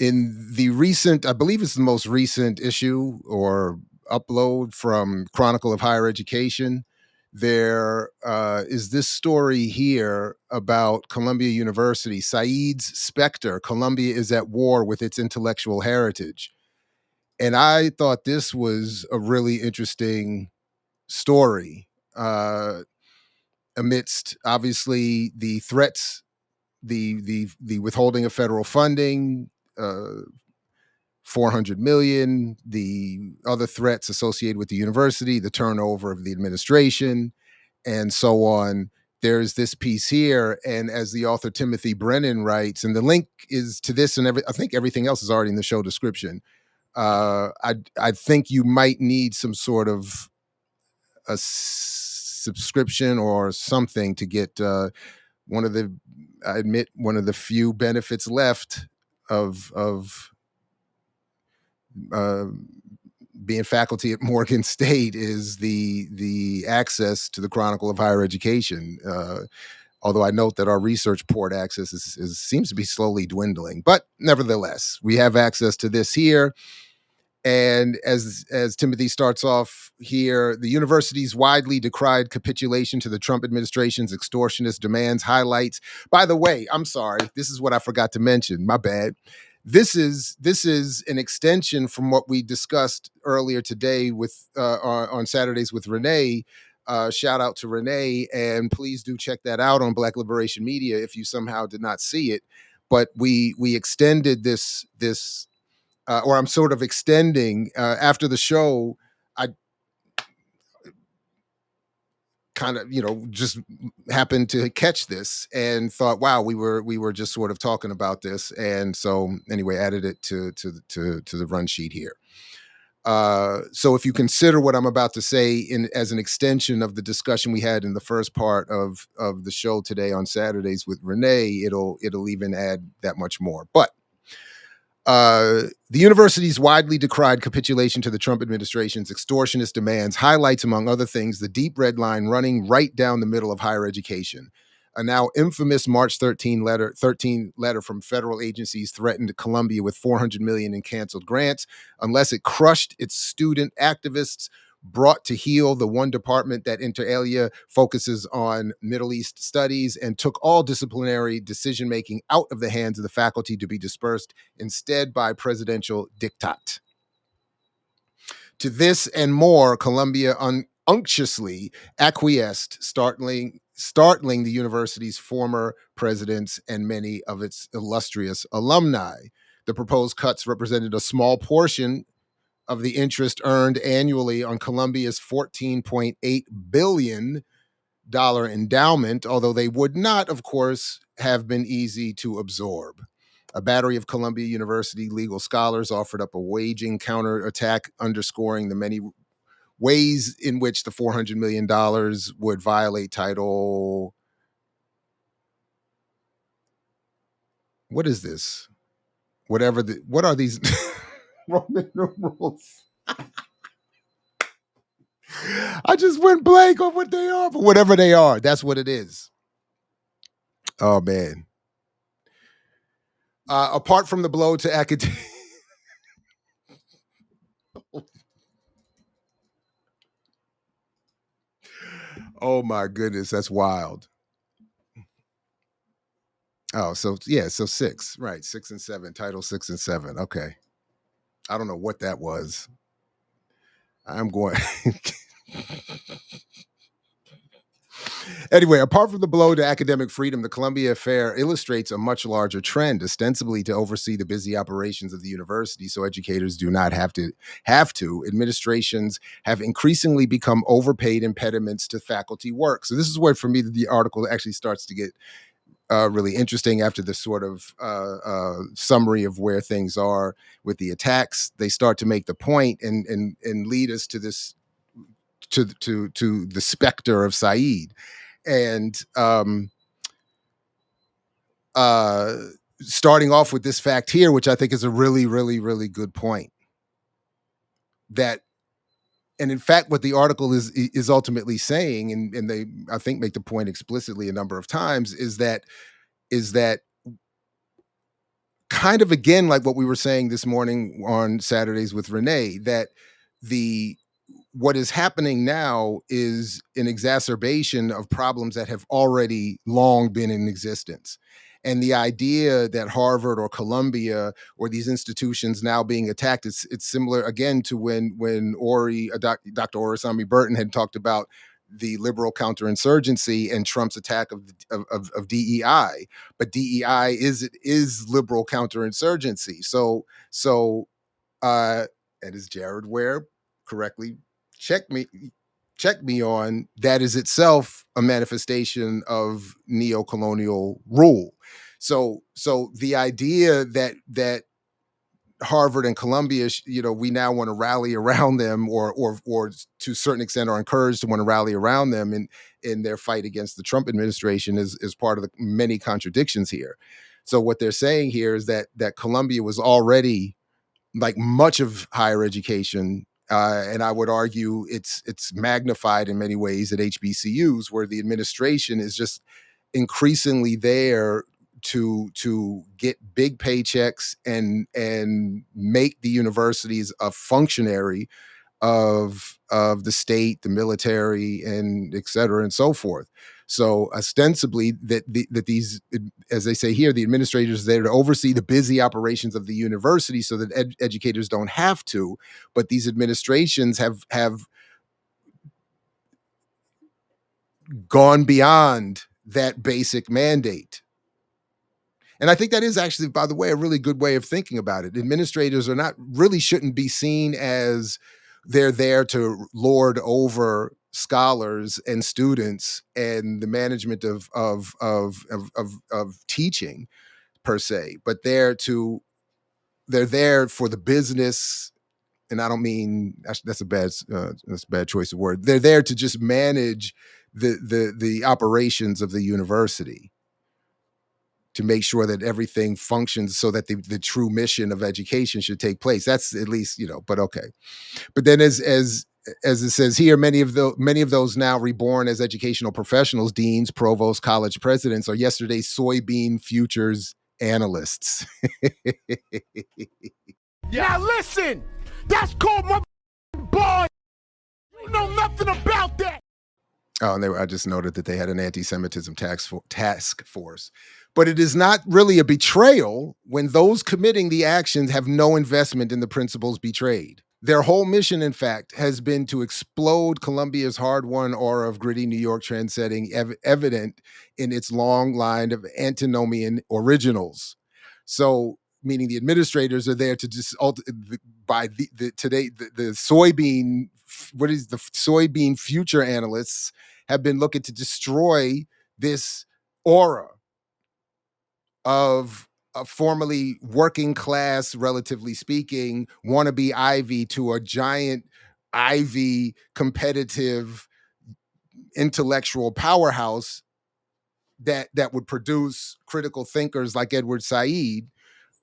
in the recent, I believe it's the most recent issue or upload from Chronicle of Higher Education, there is this story here about Columbia University. Said's Specter, Columbia is at war with its intellectual heritage. And I thought this was a really interesting story amidst obviously the threats, the withholding of federal funding, uh, 400 million, the other threats associated with the university, the turnover of the administration, and so on. There's this piece here, and as the author Timothy Brennan writes, and the link is to this, and I think everything else is already in the show description. I think you might need some sort of a subscription or something to get one of the, I admit, one of the few benefits left of uh, being faculty at Morgan State is the access to the Chronicle of Higher Education. Although I note that our research port access seems to be slowly dwindling, but nevertheless, we have access to this here. And as Timothy starts off here, the university's widely decried capitulation to the Trump administration's extortionist demands highlights. By the way, I'm sorry, this is what I forgot to mention. My bad. This is an extension from what we discussed earlier today with on Saturdays with Renee. Shout out to Renee, and please do check that out on Black Liberation Media if you somehow did not see it. But we extended this or I'm sort of extending after the show. I kind of, just happened to catch this and thought, wow, we were just sort of talking about this, and so anyway, added it to the run sheet here. So if you consider what I'm about to say as an extension of the discussion we had in the first part of the show today on Saturdays with Renee, it'll even add that much more. But the university's widely decried capitulation to the Trump administration's extortionist demands highlights, among other things, the deep red line running right down the middle of higher education. A now infamous March 13 letter from federal agencies threatened Columbia with 400 million in canceled grants unless it crushed its student activists, brought to heel the one department that inter alia focuses on Middle East studies, and took all disciplinary decision making out of the hands of the faculty to be dispersed instead by presidential diktat. To this and more, Columbia unctuously acquiesced, startling the university's former presidents and many of its illustrious alumni. The proposed cuts represented a small portion of the interest earned annually on Columbia's $14.8 billion endowment, although they would not, of course, have been easy to absorb. A battery of Columbia University legal scholars offered up a waging counterattack, underscoring the many ways in which the $400 million would violate Title. What is this? What are these Roman numerals? I just went blank on what they are, but whatever they are, that's what it is. Oh man. Apart from the blow to academia. Oh my goodness, that's wild. Oh, so yeah, so six, right? 6 and 7, title 6 and 7. Okay. I don't know what that was. I'm going. Anyway, apart from the blow to academic freedom, the Columbia affair illustrates a much larger trend, ostensibly to oversee the busy operations of the university so educators do not have to. Administrations have increasingly become overpaid impediments to faculty work. So this is where, for me, the article actually starts to get really interesting after this sort of summary of where things are with the attacks. They start to make the point and lead us to this to the specter of Said. And starting off with this fact here, which I think is a really, really, really good point. That, and in fact, what the article is ultimately saying, and they, I think, make the point explicitly a number of times, is that kind of again like what we were saying this morning on Saturdays with Renee, that the what is happening now is an exacerbation of problems that have already long been in existence. And the idea that Harvard or Columbia or these institutions now being attacked, it's similar again to when Dr. Orasami Burton had talked about the liberal counterinsurgency and Trump's attack of DEI. But DEI is liberal counterinsurgency. So and as Jared Ware correctly checked me checked me on, that is itself a manifestation of neo-colonial rule. So the idea that Harvard and Columbia, we now want to rally around them, or to a certain extent are encouraged to want to rally around them in their fight against the Trump administration, is part of the many contradictions here. So what they're saying here is that Columbia was already, like much of higher education, and I would argue it's magnified in many ways at HBCUs, where the administration is just increasingly there to get big paychecks and make the universities a functionary of the state, the military, and et cetera and so forth. So ostensibly, that these, as they say here, the administrators are there to oversee the busy operations of the university, so that educators don't have to. But these administrations have gone beyond that basic mandate. And I think that is actually, by the way, a really good way of thinking about it. Administrators are not really shouldn't be seen as they're there to lord over scholars and students and the management of teaching per se, but they're there for the business. And I don't mean that's a bad choice of word. They're there to just manage the operations of the university, to make sure that everything functions so that the true mission of education should take place. That's at least, but okay. But then as it says here, many of those now reborn as educational professionals, deans, provosts, college presidents, are yesterday's soybean futures analysts. Now listen, that's called my boy. You know nothing about that. Oh, and I just noted that they had an anti-Semitism task force. But it is not really a betrayal when those committing the actions have no investment in the principles betrayed. Their whole mission, in fact, has been to explode Columbia's hard-won aura of gritty New York trendsetting, evident in its long line of antinomian originals. So, meaning the administrators are there to just by the soybean, what is the soybean future analysts have been looking to destroy this aura of a formerly working class, relatively speaking, wannabe Ivy to a giant Ivy competitive intellectual powerhouse that would produce critical thinkers like Edward Said,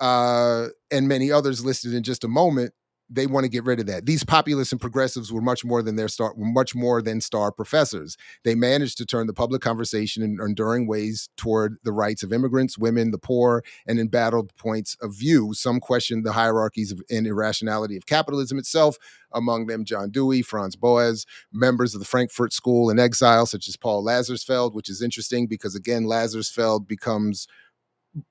and many others listed in just a moment. They want to get rid of that. These populists and progressives were much more than star professors. They managed to turn the public conversation in enduring ways toward the rights of immigrants, women, the poor, and embattled points of view. Some questioned the hierarchies and irrationality of capitalism itself, among them John Dewey, Franz Boas, members of the Frankfurt School in exile, such as Paul Lazarsfeld, which is interesting because, again, Lazarsfeld becomes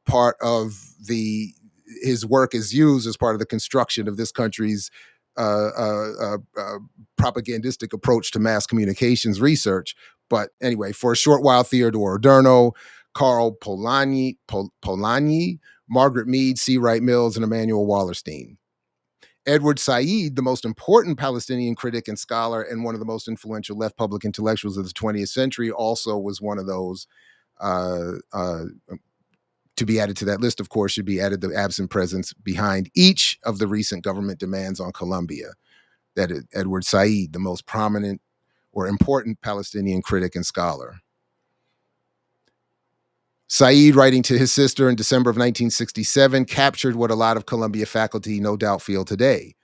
part of his work is used as part of the construction of this country's propagandistic approach to mass communications research. But anyway, for a short while, Theodore Adorno, Karl Polanyi, Margaret Mead, C. Wright Mills, and Emmanuel Wallerstein. Edward Said, the most important Palestinian critic and scholar and one of the most influential left public intellectuals of the 20th century, also was one of those. To be added to that list, of course, should be added the absent presence behind each of the recent government demands on Colombia. That is Edward Said, the most prominent or important Palestinian critic and scholar. Said, writing to his sister in December of 1967, captured what a lot of Columbia faculty no doubt feel today.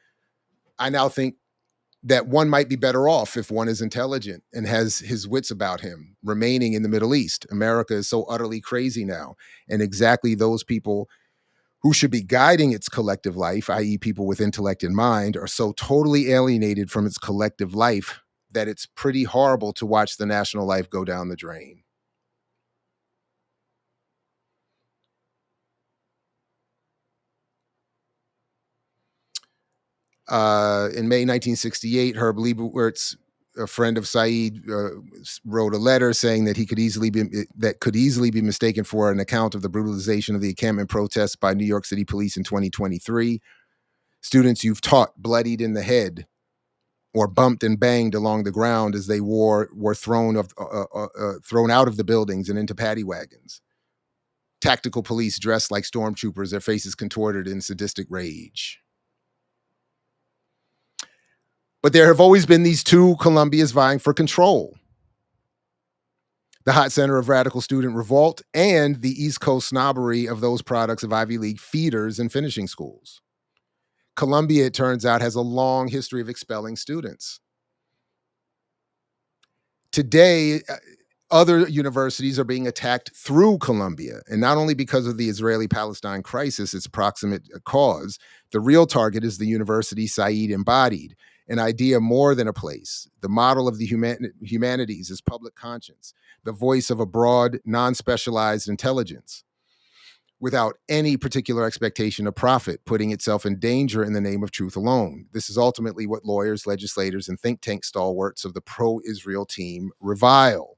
I now think that one might be better off if one is intelligent and has his wits about him, remaining in the Middle East. America is so utterly crazy now. And exactly those people who should be guiding its collective life, i.e., people with intellect in mind, are so totally alienated from its collective life that it's pretty horrible to watch the national life go down the drain. In May 1968, Herb Leibowitz, a friend of Said, wrote a letter saying that could easily be mistaken for an account of the brutalization of the encampment protests by New York City police in 2023. Students you've taught bloodied in the head or bumped and banged along the ground as they were thrown out of the buildings and into paddy wagons. Tactical police dressed like stormtroopers, their faces contorted in sadistic rage. But there have always been these two Columbias vying for control: the hot center of radical student revolt and the East Coast snobbery of those products of Ivy League feeders and finishing schools. Columbia, it turns out, has a long history of expelling students. Today, other universities are being attacked through Columbia, and not only because of the Israeli-Palestine crisis, its proximate cause. The real target is the university Said embodied, an idea more than a place, the model of the humanities as public conscience, the voice of a broad, non-specialized intelligence, without any particular expectation of profit, putting itself in danger in the name of truth alone. This is ultimately what lawyers, legislators, and think tank stalwarts of the pro-Israel team revile.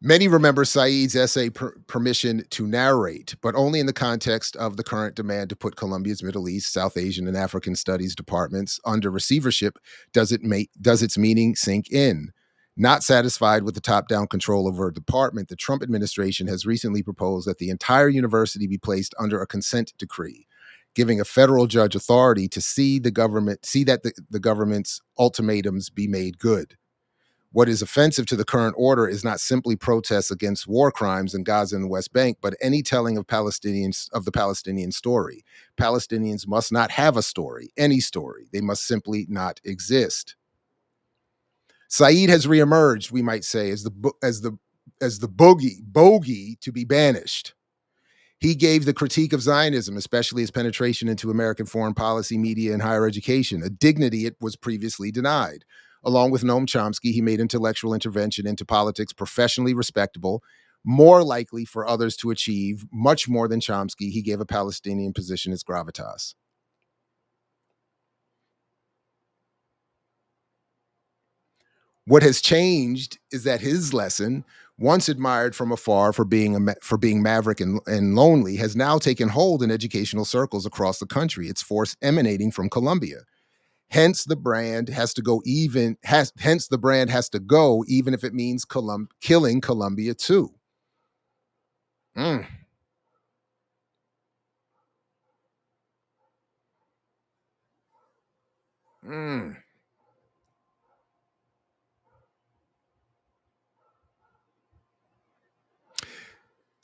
Many remember Said's essay, Permission to Narrate, but only in the context of the current demand to put Columbia's Middle East, South Asian, and African Studies departments under receivership does its meaning sink in. Not satisfied with the top-down control over a department, the Trump administration has recently proposed that the entire university be placed under a consent decree, giving a federal judge authority to see that the government's ultimatums be made good. What is offensive to the current order is not simply protests against war crimes in Gaza and the West Bank, but any telling of the Palestinian story. Palestinians must not have a story, any story. They must simply not exist. Said has reemerged, we might say, as the bogey to be banished. He gave the critique of Zionism, especially its penetration into American foreign policy, media, and higher education, a dignity it was previously denied. Along with Noam Chomsky, he made intellectual intervention into politics professionally respectable, more likely for others to achieve. Much more than Chomsky, he gave a Palestinian position its gravitas. What has changed is that his lesson, once admired from afar for being maverick and lonely, has now taken hold in educational circles across the country, its force emanating from Columbia. Hence, the brand has to go even if it means killing Columbia too. Mm. Mm.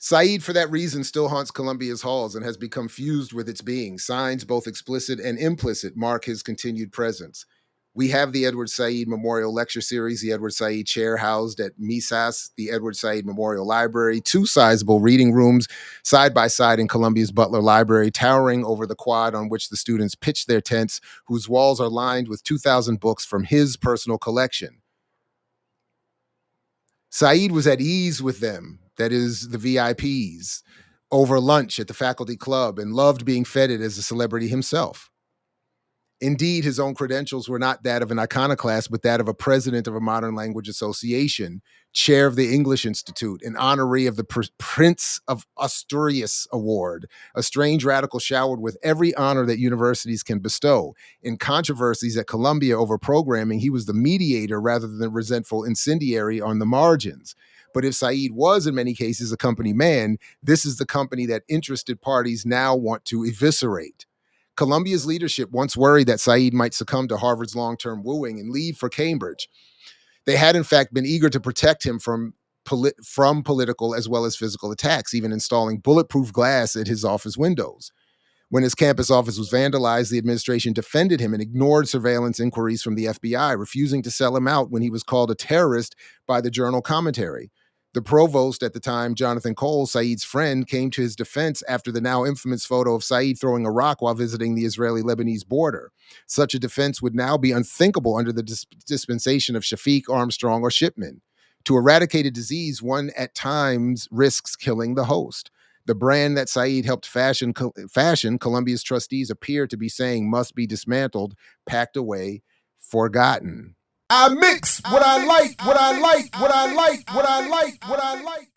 Said, for that reason, still haunts Columbia's halls and has become fused with its being. Signs, both explicit and implicit, mark his continued presence. We have the Edward Said Memorial Lecture Series, the Edward Said Chair housed at Misas, the Edward Said Memorial Library, two sizable reading rooms side by side in Columbia's Butler Library, towering over the quad on which the students pitch their tents, whose walls are lined with 2,000 books from his personal collection. Said was at ease with them, that is, the VIPs, over lunch at the faculty club and loved being feted as a celebrity himself. Indeed, his own credentials were not that of an iconoclast, but that of a president of a modern language association, chair of the English Institute, an honoree of the Prince of Asturias Award, a strange radical showered with every honor that universities can bestow. In controversies at Columbia over programming, he was the mediator rather than the resentful incendiary on the margins. But if Said was, in many cases, a company man, this is the company that interested parties now want to eviscerate. Columbia's leadership once worried that Said might succumb to Harvard's long-term wooing and leave for Cambridge. They had, in fact, been eager to protect him from political as well as physical attacks, even installing bulletproof glass at his office windows. When his campus office was vandalized, the administration defended him and ignored surveillance inquiries from the FBI, refusing to sell him out when he was called a terrorist by the journal Commentary. The provost at the time, Jonathan Cole, Saeed's friend, came to his defense after the now infamous photo of Saeed throwing a rock while visiting the Israeli-Lebanese border. Such a defense would now be unthinkable under the dispensation of Shafiq, Armstrong, or Shipman. To eradicate a disease, one at times risks killing the host. The brand that Saeed helped fashion, Columbia's trustees appear to be saying must be dismantled, packed away, forgotten. I mix what I like, what I like, what I like, what I like, what I like.